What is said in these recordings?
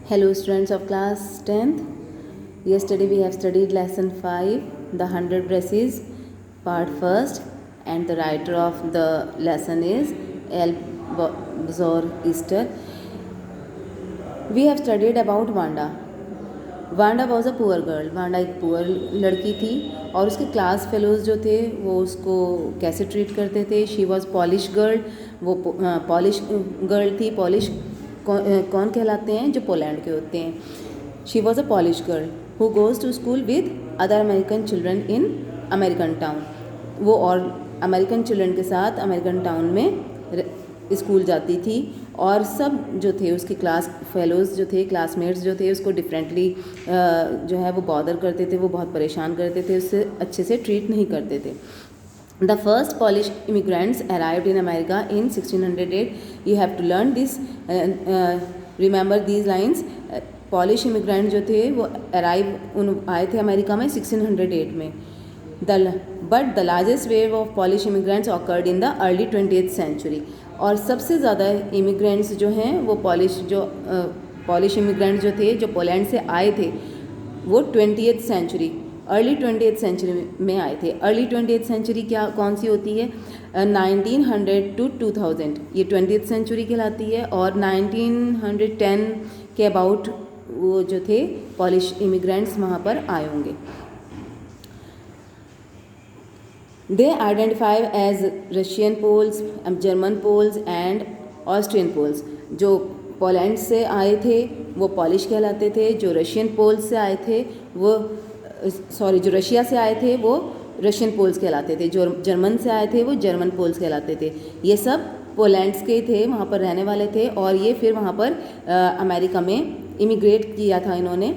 Hello students of class 10th. Yesterday we have studied lesson 5, the 100 braces, part first, and the writer of the lesson is L. Bzor Easter. We have studied about Wanda. Wanda was a poor girl. Wanda एक poor लड़की थी और उसके class fellows जो थे वो उसको कैसे ट्रीट करते थे. She was Polish girl. वो पॉलिश गर्ल थी. पॉलिश कौन कहलाते हैं? जो पोलैंड के होते हैं. She was a Polish girl who goes to school with other American children in American town. वो और अमेरिकन चिल्ड्रन के साथ अमेरिकन टाउन में स्कूल जाती थी और सब जो थे उसके क्लास फेलोज़ जो थे, क्लासमेट्स जो थे, उसको डिफरेंटली जो है वो बॉदर करते थे. वो बहुत परेशान करते थे, उससे अच्छे से ट्रीट नहीं करते थे. The first Polish immigrants arrived in America in 1608. You have to learn this. Remember these lines. Polish immigrant जो थे वो आए थे अमेरिका में 1608 में. But the largest wave of Polish immigrants occurred in the early 20th century. और सबसे ज़्यादा इमिग्रेंट्स जो हैं वो पॉलिश इमिग्रेंट्स जो थे, जो पोलैंड से आए थे, वो 20th century, early 20th century में आए थे. अर्ली 20th सेंचुरी कौन सी होती है? 1900 to 2000 ये 20th सेंचुरी कहलाती है. और 1910 के अबाउट वो जो थे पॉलिश इमिग्रेंट्स वहाँ पर आए होंगे. They identify as Russian Poles, German Poles and Austrian Poles. जो पोलैंड से आए थे वो पॉलिश कहलाते थे. जो रशियन पोल्स से आए थे वो जो रशिया से आए थे वो रशियन पोल्स कहलाते थे. जो जर्मन से आए थे वो जर्मन पोल्स कहलाते थे. ये सब पोलैंड्स के थे, वहाँ पर रहने वाले थे और ये फिर वहाँ पर अमेरिका में इमिग्रेट किया था इन्होंने.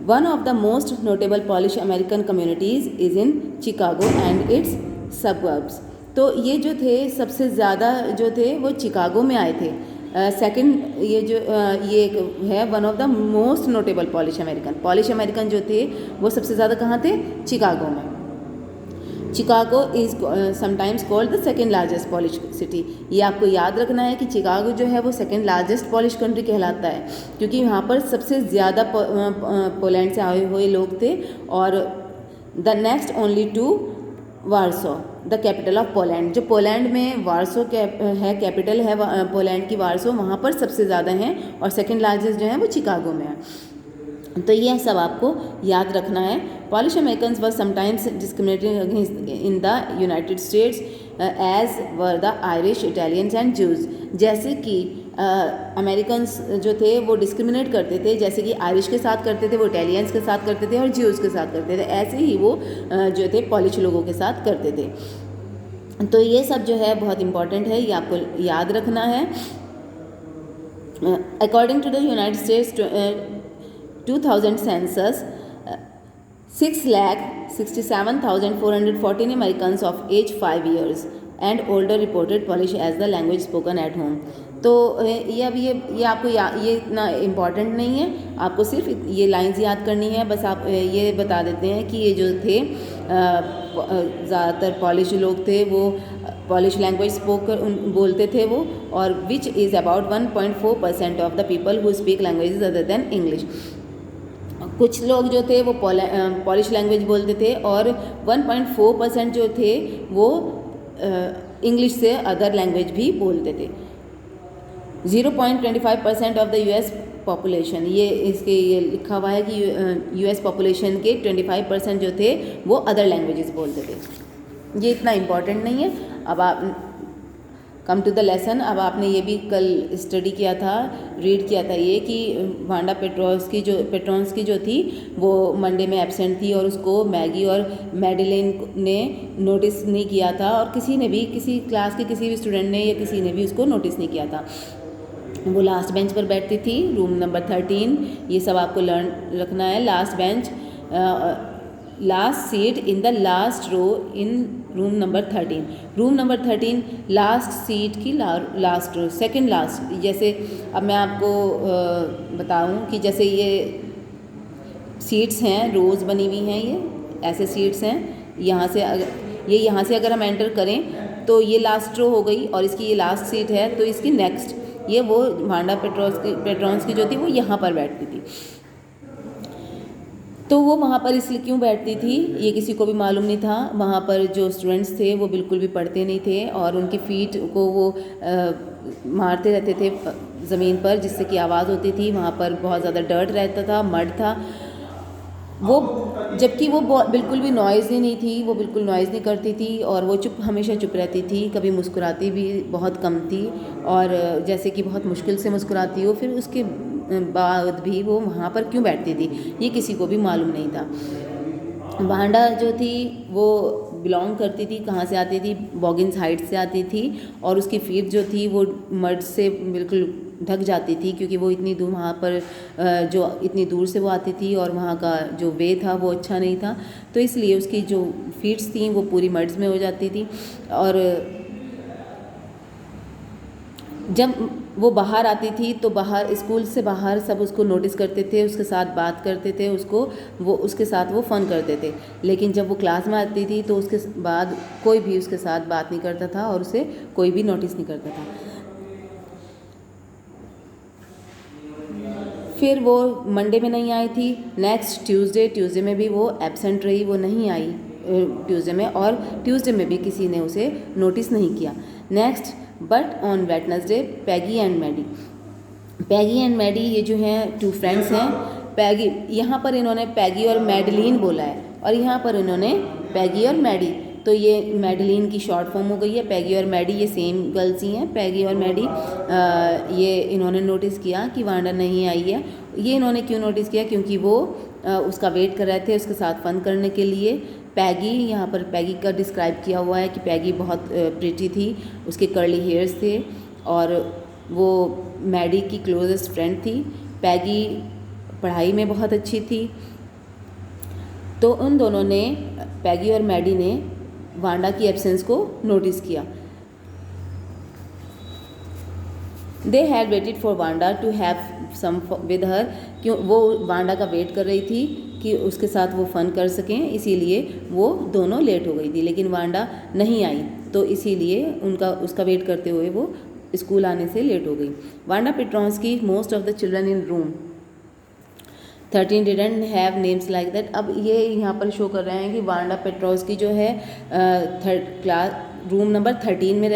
One of the most notable Polish American communities is in Chicago and its suburbs. तो ये जो थे सबसे ज़्यादा जो थे वो चिकागो में आए थे. सेकंड ये है one of the most notable polish American जो थे वो सबसे ज़्यादा कहाँ थे? चिकागो में. Chicago is sometimes called the second largest polish city. ये आपको याद रखना है कि चिकागो जो है वो सेकेंड लार्जेस्ट पॉलिश कंट्री कहलाता है क्योंकि यहाँ पर सबसे ज़्यादा पोलैंड से आए हुए लोग थे. और the next only to Warsaw, the capital of Poland. जो पोलैंड में वार्सो है, कैपिटल है पोलैंड की वार्सो, वहाँ पर सबसे ज़्यादा हैं और सेकेंड लार्जेस्ट जो है वो चिकागो में है. तो ये सब आपको याद रखना है. Polish Americans were sometimes discriminated against in the United States as were the Irish, Italians and Jews. जैसे कि अमेरिकन्स जो थे वो डिस्क्रिमिनेट करते थे, जैसे कि आयरिश के साथ करते थे, वो इटालियंस के साथ करते थे और ज्यूज़ के साथ करते थे. ऐसे ही वो जो थे पॉलिश लोगों के साथ करते थे. तो ये सब जो है बहुत इंपॉर्टेंट है, ये आपको याद रखना है. According to the United States 2000 census, 6,67,414 Americans of age 5 years and older reported Polish as the language spoken at home. तो ये आपको ये इतना इम्पॉर्टेंट नहीं है, आपको सिर्फ ये लाइंस याद करनी है. बस आप ये बता देते हैं कि ये जो थे ज़्यादातर पॉलिश लोग थे वो पॉलिश लैंग्वेज बोलते थे वो, और which is about 1.4% of the people who speak languages other than English. कुछ लोग जो थे वो पॉलिश लैंग्वेज बोलते थे और 1.4% जो थे वो इंग्लिश से अदर लैंग्वेज भी बोलते थे. 0.25% ऑफ द यूएस पॉपुलेशन, ये लिखा हुआ है कि यूएस पॉपुलेशन के 25% जो थे वो अदर लैंग्वेजेस बोलते थे. ये इतना इम्पॉर्टेंट नहीं है. अब आप कम टू द लेसन. अब आपने ये भी कल स्टडी किया था, रीड किया था ये कि वांडा पेट्रोन्स की जो थी वो मंडे में एब्सेंट थी और उसको मैगी और मैडिलेन ने नोटिस नहीं किया था और किसी क्लास के किसी भी स्टूडेंट ने या किसी ने भी उसको नोटिस नहीं किया था. वो लास्ट बेंच पर बैठती थी, रूम नंबर 13. ये सब आपको लर्न रखना है. Last bench, last seat in the last row in room number 13. Room number 13 last seat की लास्ट रो, सेकंड लास्ट. जैसे अब मैं आपको बताऊं कि जैसे ये सीट्स हैं, रोज़ बनी हुई हैं, ये ऐसे सीट्स हैं. यहाँ से अगर हम एंटर करें तो ये लास्ट रो हो गई और इसकी ये लास्ट सीट है, तो इसकी नेक्स्ट ये वो वांडा पेट्रॉन्स्की जो थी वो यहाँ पर बैठती थी। तो वो वहाँ पर इसलिए क्यों बैठती थी ये किसी को भी मालूम नहीं था। वहाँ पर जो स्टूडेंट्स थे वो बिल्कुल भी पढ़ते नहीं थे और उनकी फीट को वो मारते रहते थे ज़मीन पर, जिससे कि आवाज़ होती थी। वहाँ पर बहुत ज़्यादा डर्ट रहता था, मड था वो, जबकि वो बिल्कुल भी नॉइज़ ही नहीं थी, वो बिल्कुल नॉइज़ नहीं करती थी और वो हमेशा चुप रहती थी, कभी मुस्कुराती भी बहुत कम थी और जैसे कि बहुत मुश्किल से मुस्कुराती हो। फिर उसके बाद भी वो वहाँ पर क्यों बैठती थी ये किसी को भी मालूम नहीं था। वांडा जो थी वो बिलोंग करती थी, कहाँ से आती थी, बॉगिन्स हाइट से आती थी और उसकी फीट जो थी वो मड से बिल्कुल ढक जाती थी, क्योंकि वो इतनी दूर वहाँ पर जो इतनी दूर से वो आती थी और वहाँ का जो वे था वो अच्छा नहीं था, तो इसलिए उसकी जो फीट्स थी वो पूरी मड्स में हो जाती थी। और जब वो बाहर आती थी तो बाहर स्कूल से बाहर सब उसको नोटिस करते थे, उसके साथ बात करते थे, उसके साथ वो फ़न करते थे। लेकिन जब वो क्लास में आती थी तो उसके बाद कोई भी उसके साथ बात नहीं करता था और उसे कोई भी नोटिस नहीं करता था। फिर वो मंडे में नहीं आई थी, नेक्स्ट ट्यूसडे में भी वो एब्सेंट रही, वो नहीं आई ट्यूसडे में, और ट्यूसडे में भी किसी ने उसे नोटिस नहीं किया। Next but on Wednesday Peggy and Maddie ये जो हैं 2 फ्रेंड्स हैं। पैगी, यहाँ पर इन्होंने पैगी और मैडलिन बोला है और यहाँ पर इन्होंने पैगी और मैडी, तो ये मैडलिन की शॉर्ट फॉर्म हो गई है। पैगी और मैडी ये सेम गर्ल्स ही हैं। पैगी और मैडी ये इन्होंने नोटिस किया कि वांडा नहीं आई है। ये इन्होंने क्यों नोटिस किया, क्योंकि वो उसका वेट कर रहे थे उसके साथ फ़न करने के लिए। पैगी, यहाँ पर पैगी का डिस्क्राइब किया हुआ है कि पैगी बहुत प्रिटी थी, उसके कर्ली हेयर्स थे और वो मैडी की क्लोजेस्ट फ्रेंड थी। पैगी पढ़ाई में बहुत अच्छी थी। तो उन दोनों ने, पैगी और मैडी ने वांडा की एब्सेंस को नोटिस किया। They had waited for Wanda to have some with her, क्यों वो वांडा का वेट कर रही थी कि उसके साथ वो फ़न कर सकें, इसीलिए वो दोनों लेट हो गई थी। लेकिन वांडा नहीं आई तो इसीलिए उसका वेट करते हुए वो स्कूल आने से लेट हो गई। Wanda Petronski most of the children in room 13 didn't have names like that. अब ये यहाँ पर शो कर रहे हैं कि वांडा पेट्रॉन्स्की जो है रूम नंबर 13 में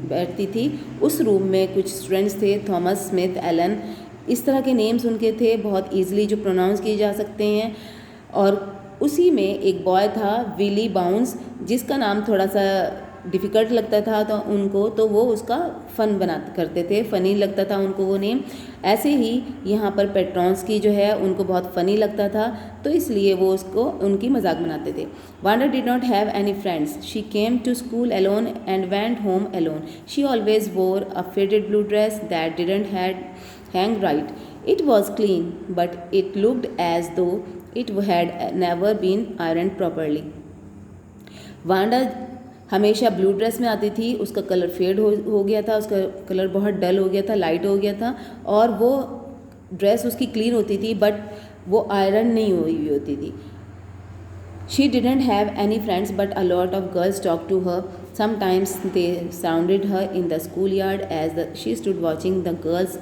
बैठती थी। उस रूम में कुछ स्टूडेंट्स थे, थॉमस, स्मिथ, एलन, इस तरह के नेम्स उनके थे, बहुत ईजिली जो प्रोनाउंस किए जा सकते हैं। और उसी में एक बॉय था विली बाउंस, जिसका नाम थोड़ा सा डिफ़िकल्ट लगता था तो उनको, तो वो उसका फ़न करते थे, फ़नी लगता था उनको वो नेम। ऐसे ही यहाँ पर पेट्रॉन्स्की जो है उनको बहुत फ़नी लगता था, तो इसलिए वो उसको उनकी मजाक बनाते थे। Wanda did not have any friends, she came to school alone and went home alone, she always wore a faded blue dress that didn't hang right. It was clean, but it looked as though it had never been ironed properly. Wanda हमेशा blue dress में आती थी, उसका colour fade हो गया था, उसका colour बहुत डल हो गया था, लाइट हो गया था, और वो ड्रेस उसकी क्लीन होती थी बट वो आयरन नहीं हुई होती थी। She didn't have any friends, but a lot of girls talked to her. Sometimes they surrounded her in the schoolyard as she stood watching the girls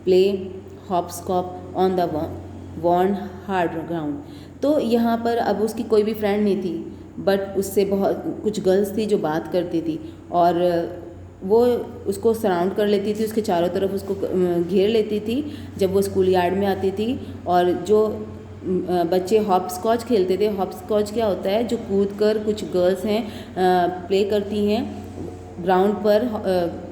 play hopscotch on the worn hard ground. तो यहाँ पर अब उसकी कोई भी friend नहीं थी, but उससे बहुत कुछ गर्ल्स थी जो बात करती थी और वो उसको सराउंड कर लेती थी, उसके चारों तरफ उसको घेर लेती थी जब वो स्कूल यार्ड में आती थी। और जो बच्चे हॉपस्कॉच खेलते थे, हॉपस्कॉच क्या होता है, जो कूद कर कुछ गर्ल्स हैं प्ले करती हैं ग्राउंड पर,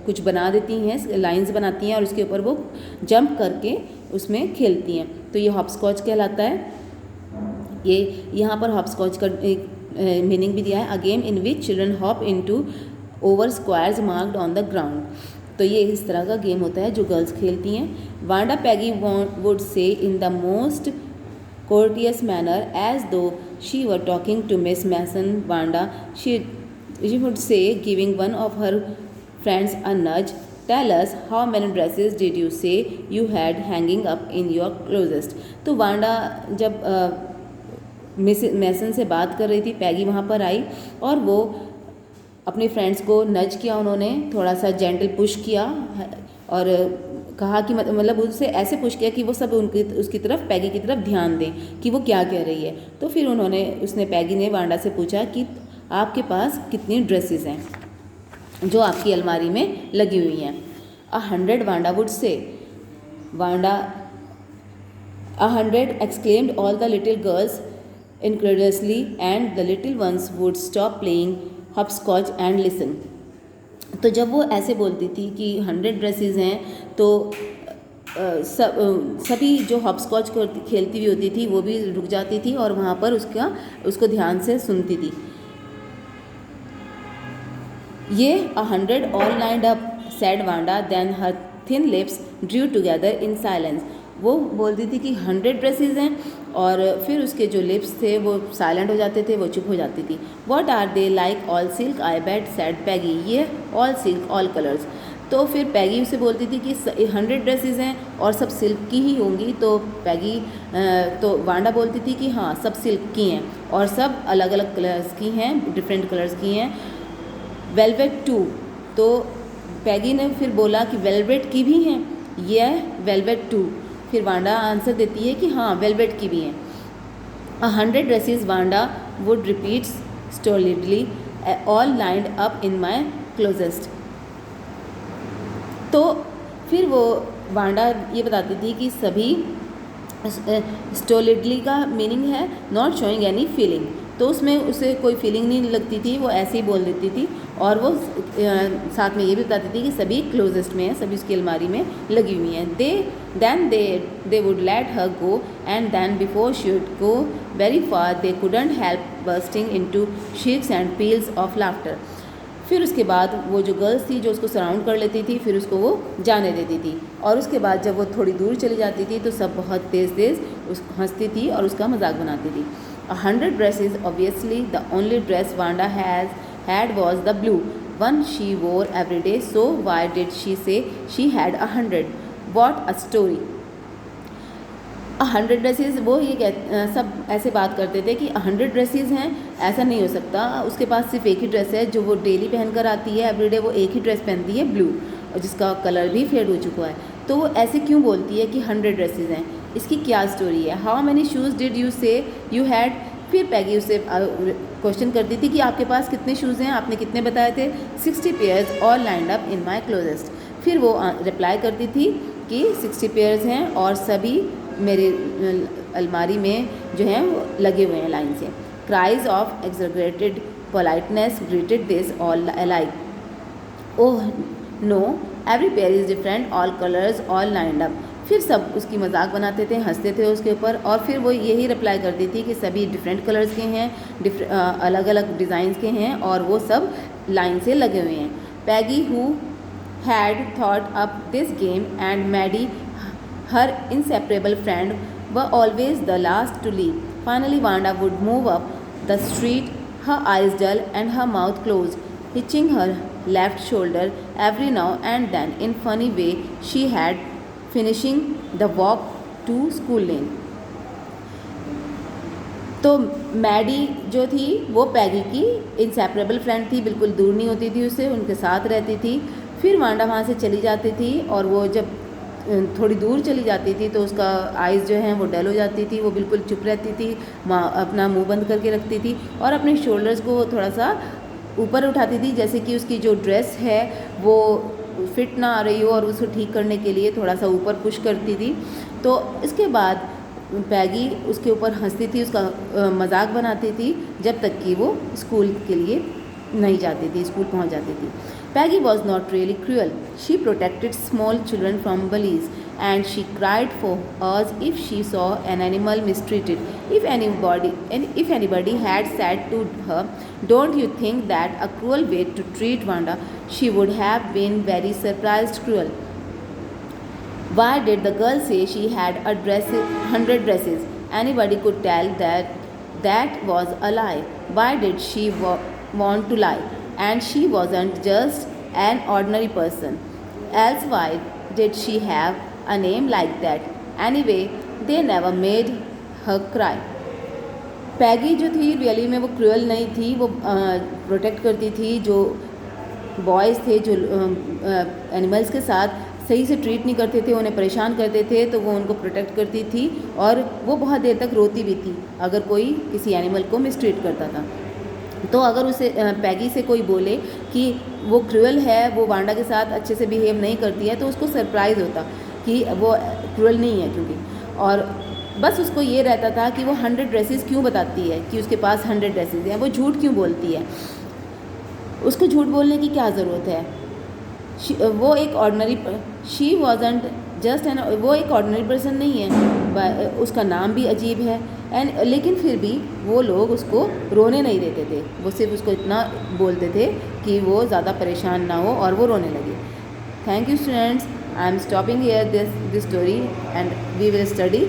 कुछ बना देती हैं, लाइंस बनाती हैं और उसके ऊपर वो जंप करके उसमें खेलती हैं, तो ये हॉपस्कॉच कहलाता है। ये यहाँ पर हॉपस्कॉच का एक मीनिंग भी दिया है, a game in which children hop into over squares marked on the ground. तो ये इस तरह का गेम होता है जो गर्ल्स खेलती हैं। Wanda Peggy would say in the most courteous manner, as though she were talking to Miss Mason. Wanda, she would say, giving one of her friends a nudge, tell us how many dresses did you say you had hanging up in your closet. तो Wanda जब miss मैसन से बात कर रही थी, पैगी वहाँ पर आई और वो अपने फ्रेंड्स को नज किया, उन्होंने थोड़ा सा जेंटल पुश किया और कहा कि मतलब उससे ऐसे पुश किया कि वो सब उसकी तरफ, पैगी की तरफ ध्यान दें कि वो क्या कह रही है। तो फिर उसने पैगी ने वांडा से पूछा कि आपके पास कितनी ड्रेसेस हैं जो आपकी अलमारी में लगी हुई हैं। 100 Wanda would say. Wanda 100 exclaimed all the little girls incredulously, and the little ones would stop playing hopscotch and listen. तो जब वो ऐसे बोलती थी कि 100 ड्रेसेस हैं तो सभी जो हॉपस्कॉच खेलती हुई होती थी वो भी रुक जाती थी और वहाँ पर उसको ध्यान से सुनती थी। ये 100 all lined up, said Wanda, then her thin lips drew together in silence. वो बोलती थी कि 100 ड्रेसेस हैं और फिर उसके जो लिप्स थे वो साइलेंट हो जाते थे, वो चुप हो जाती थी। What are they like? All silk, I bet, said Peggy. ये all silk, all colors. तो फिर पैगी उसे बोलती थी कि 100 ड्रेसेस हैं और सब सिल्क की ही होंगी। तो तो वांडा बोलती थी कि हाँ, सब सिल्क की हैं और सब अलग अलग कलर्स की हैं, डिफरेंट कलर्स की हैं। Velvet too. तो पैगी ने फिर बोला कि वेलवेट की भी हैं, यह वेलवेट टू। फिर वांडा आंसर देती है कि हाँ, वेलवेट की भी हैं। 100 dresses, Wanda would repeat stolidly, all lined up in my closet. तो फिर वो वांडा ये बताती थी कि सभी, स्टोलिडली का मीनिंग है नॉट शोइंग एनी फीलिंग, तो उसमें उसे कोई फीलिंग नहीं लगती थी, वो ऐसे ही बोल देती थी। और वो साथ में ये भी बताती थी कि सभी क्लोजेस्ट में हैं, सभी उसकी अलमारी में लगी हुई हैं। They would let her go, and then before she would go very far they couldn't help bursting into shrieks and peals of laughter. फिर उसके बाद वो जो गर्ल्स थी जो उसको सराउंड कर लेती थी, फिर उसको वो जाने देती थी। और उसके बाद जब वो थोड़ी दूर चली जाती थी तो सब बहुत तेज़ तेज़ हंसती थी और उसका मजाक बनाती थी। 100 dresses, obviously the only dress Wanda had was the blue one she wore every day, so why did she say she had 100? What a story! 100 dresses, वो ये सब ऐसे बात करते थे कि 100 ड्रेसेस हैं, ऐसा नहीं हो सकता, उसके पास सिर्फ एक ही ड्रेस है जो वो डेली पहन कर आती है, एवरीडे वो एक ही ड्रेस पहनती है ब्लू, और जिसका कलर भी फेड हो चुका है। तो वो ऐसे क्यों बोलती है कि 100 ड्रेसेस हैं, इसकी क्या स्टोरी है? How many shoes did you से यू हैड? फिर पैगी उससे क्वेश्चन करती थी कि आपके पास कितने शूज़ हैं, आपने कितने बताए थे? 60 pairs all lined up in my closest. फिर वो रिप्लाई करती थी कि 60 पेयर्स हैं और सभी मेरे अलमारी में जो हैं वो लगे हुए हैं लाइन से। Cries of exaggerated politeness greeted this all alike, oh no every pair is different, all colours all lined up. फिर सब उसकी मजाक बनाते थे, हंसते थे उसके ऊपर, और फिर वो यही रिप्लाई करती थी कि सभी डिफरेंट कलर्स के हैं, अलग अलग डिज़ाइंस के हैं और वो सब लाइन से लगे हुए हैं। Peggy who had thought up this game and Maddie her inseparable friend were always the last to leave. Finally Wanda would move up the street, her eyes dull and her mouth closed, hitching her left shoulder every now and then in funny way she had finishing the walk to school lane. तो Maddie जो थी वो पैगी की inseparable friend थी, बिल्कुल दूर नहीं होती थी उससे, उनके साथ रहती थी। फिर वांडा वहाँ से चली जाती थी और वो जब थोड़ी दूर चली जाती थी तो उसका आइज़ जो हैं वो डल हो जाती थी, वो बिल्कुल चुप रहती थी, अपना मुंह बंद करके रखती थी और अपने शोल्डर्स को थोड़ा सा ऊपर उठाती थी, जैसे कि उसकी जो ड्रेस है वो फिट ना आ रही हो और उसको ठीक करने के लिए थोड़ा सा ऊपर पुश करती थी। तो इसके बाद पैगी उसके ऊपर हंसती थी, उसका मजाक बनाती थी जब तक कि वो स्कूल के लिए नहीं जाती थी, स्कूल पहुंच जाती थी। Peggy was not really cruel. She protected small children from bullies, and she cried for us if she saw an animal mistreated. If anybody had said to her, "Don't you think that a cruel way to treat Wanda?" she would have been very surprised cruel. Why did the girl say she had 100 dresses? Anybody could tell that was a lie. Why did she want to lie? And she wasn't just an ordinary person. Else why did she have a name like that? Anyway, they never made her cry. पैगी जो थी really में वो cruel नहीं थी, वो protect करती थी जो बॉयज़ थे जो एनिमल्स के साथ सही से ट्रीट नहीं करते थे, उन्हें परेशान करते थे, तो वो उनको प्रोटेक्ट करती थी और वो बहुत देर तक रोती भी थी अगर कोई किसी एनिमल को मिसट्रीट करता था। तो अगर उसे पैगी से कोई बोले कि वो क्रूअल है, वो वांडा के साथ अच्छे से बिहेव नहीं करती है, तो उसको सरप्राइज़ होता कि वो क्रूअल नहीं है क्योंकि, और बस उसको ये रहता था कि वो 100 ड्रेसेस क्यों बताती है कि उसके पास 100 ड्रेसेस हैं, वो झूठ क्यों बोलती है, उसको झूठ बोलने की क्या ज़रूरत है। वो एक ordinary she wasn't just an, वो एक ऑर्डनरी पर्सन नहीं है, उसका नाम भी अजीब है एंड, लेकिन फिर भी वो लोग उसको रोने नहीं देते थे, वो सिर्फ उसको इतना बोलते थे कि वो ज़्यादा परेशान ना हो और वो रोने लगे। Thank you students, I am stopping here this story and we will study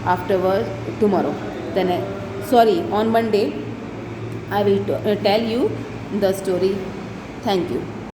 afterward tomorrow, then sorry on Monday I will tell you the story. Thank you.